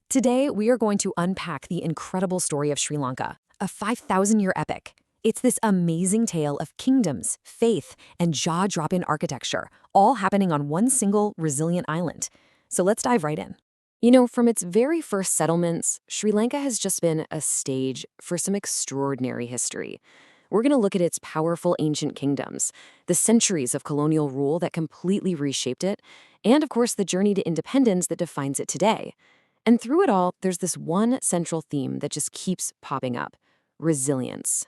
Today, we are going to unpack the incredible story of Sri Lanka, a 5,000-year epic. It's this amazing tale of kingdoms, faith, and jaw-dropping architecture, all happening on one single, resilient island. So let's dive right in. From its very first settlements, Sri Lanka has just been a stage for some extraordinary history. We're going to look at its powerful ancient kingdoms, the centuries of colonial rule that completely reshaped it, and of course the journey to independence that defines it today. And through it all, there's this one central theme that just keeps popping up: resilience.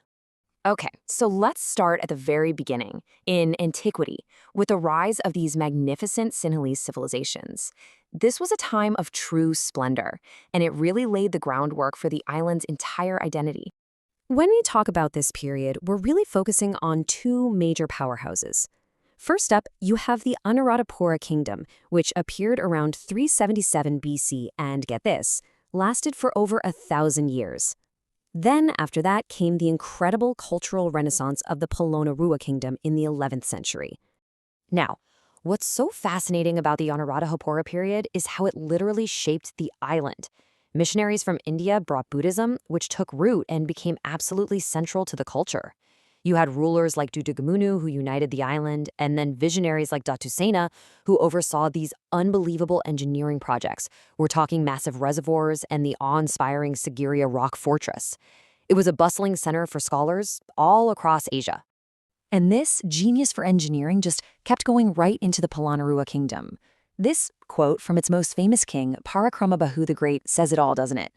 Okay, so let's start at the very beginning, in antiquity, with the rise of these magnificent Sinhalese civilizations. This was a time of true splendor, and it really laid the groundwork for the island's entire identity. When we talk about this period, we're really focusing on two major powerhouses. First up, you have the Anuradhapura kingdom, which appeared around 377 BC and, get this, lasted for over 1,000 years. Then, after that, came the incredible cultural renaissance of the Polonnaruwa kingdom in the 11th century. Now, what's so fascinating about the Anuradhapura period is how it literally shaped the island. Missionaries from India brought Buddhism, which took root and became absolutely central to the culture. You had rulers like Dutugamunu who united the island, and then visionaries like Datu Sena who oversaw these unbelievable engineering projects. We're talking massive reservoirs and the awe-inspiring Sigiriya rock fortress. It was a bustling center for scholars all across Asia. And this genius for engineering just kept going right into the Polonnaruwa kingdom. This quote from its most famous king, Parakramabahu the Great, says it all, doesn't it?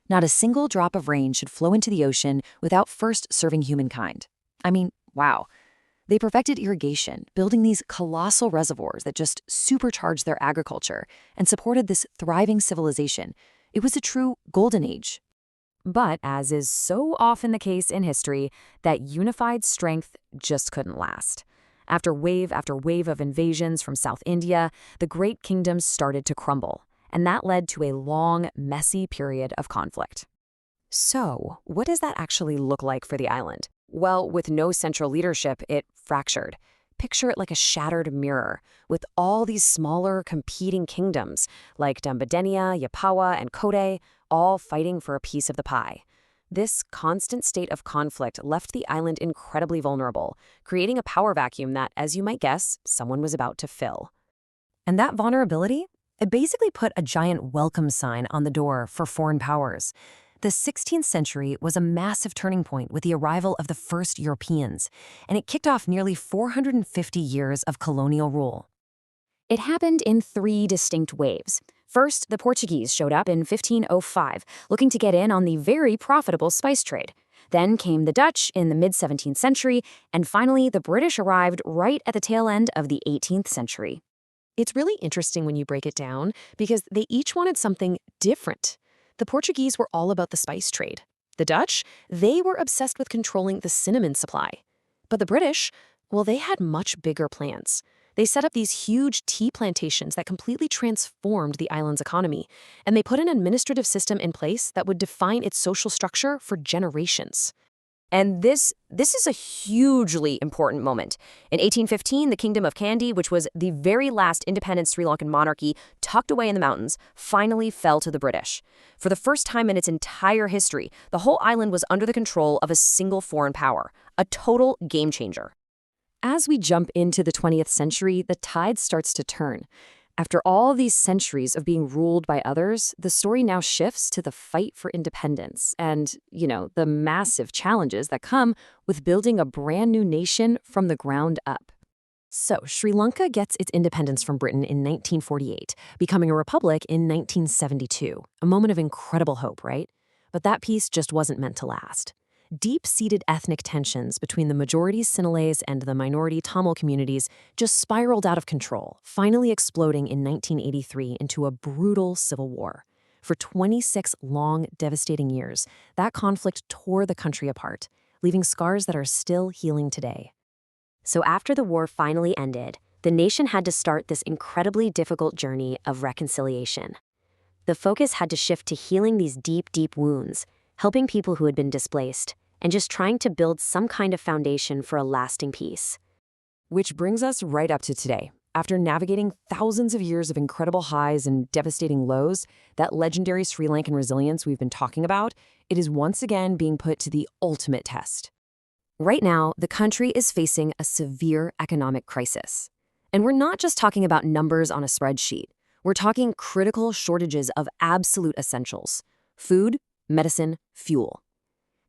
Not a single drop of rain should flow into the ocean without first serving humankind. I mean, wow. They perfected irrigation, building these colossal reservoirs that just supercharged their agriculture and supported this thriving civilization. It was a true golden age. But, as is so often the case in history, that unified strength just couldn't last. After wave of invasions from South India, the great kingdoms started to crumble, and that led to a long, messy period of conflict. So, what does that actually look like for the island? Well, with no central leadership, it fractured. Picture it like a shattered mirror, with all these smaller, competing kingdoms, like Dambadenia, Yapawa, and Kode, all fighting for a piece of the pie. This constant state of conflict left the island incredibly vulnerable, creating a power vacuum that, as you might guess, someone was about to fill. And that vulnerability? It basically put a giant welcome sign on the door for foreign powers. The 16th century was a massive turning point with the arrival of the first Europeans, and it kicked off nearly 450 years of colonial rule. It happened in three distinct waves. First, the Portuguese showed up in 1505, looking to get in on the very profitable spice trade. Then came the Dutch in the mid-17th century, and finally the British arrived right at the tail end of the 18th century. It's really interesting when you break it down, because they each wanted something different. The Portuguese were all about the spice trade. The Dutch, they were obsessed with controlling the cinnamon supply. But the British, well, they had much bigger plans. They set up these huge tea plantations that completely transformed the island's economy, and they put an administrative system in place that would define its social structure for generations. And this is a hugely important moment. In 1815, the Kingdom of Kandy, which was the very last independent Sri Lankan monarchy tucked away in the mountains, finally fell to the British. For the first time in its entire history, the whole island was under the control of a single foreign power, a total game changer. As we jump into the 20th century, the tide starts to turn. After all these centuries of being ruled by others, the story now shifts to the fight for independence and, the massive challenges that come with building a brand new nation from the ground up. So, Sri Lanka gets its independence from Britain in 1948, becoming a republic in 1972. A moment of incredible hope, right? But that peace just wasn't meant to last. Deep-seated ethnic tensions between the majority Sinhalese and the minority Tamil communities just spiraled out of control, finally exploding in 1983 into a brutal civil war. For 26 long, devastating years, that conflict tore the country apart, leaving scars that are still healing today. So after the war finally ended, the nation had to start this incredibly difficult journey of reconciliation. The focus had to shift to healing these deep, deep wounds, helping people who had been displaced, and just trying to build some kind of foundation for a lasting peace. Which brings us right up to today. After navigating thousands of years of incredible highs and devastating lows, that legendary Sri Lankan resilience we've been talking about, it is once again being put to the ultimate test. Right now, the country is facing a severe economic crisis. And we're not just talking about numbers on a spreadsheet. We're talking critical shortages of absolute essentials: food, medicine, fuel.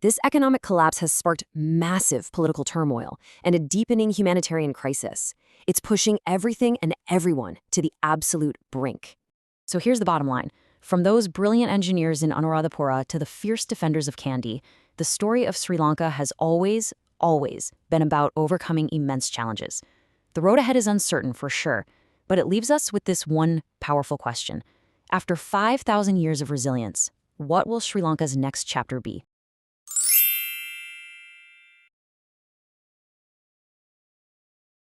This economic collapse has sparked massive political turmoil and a deepening humanitarian crisis. It's pushing everything and everyone to the absolute brink. So here's the bottom line. From those brilliant engineers in Anuradhapura to the fierce defenders of Kandy, the story of Sri Lanka has always been about overcoming immense challenges. The road ahead is uncertain for sure, but it leaves us with this one powerful question. After 5,000 years of resilience, what will Sri Lanka's next chapter be?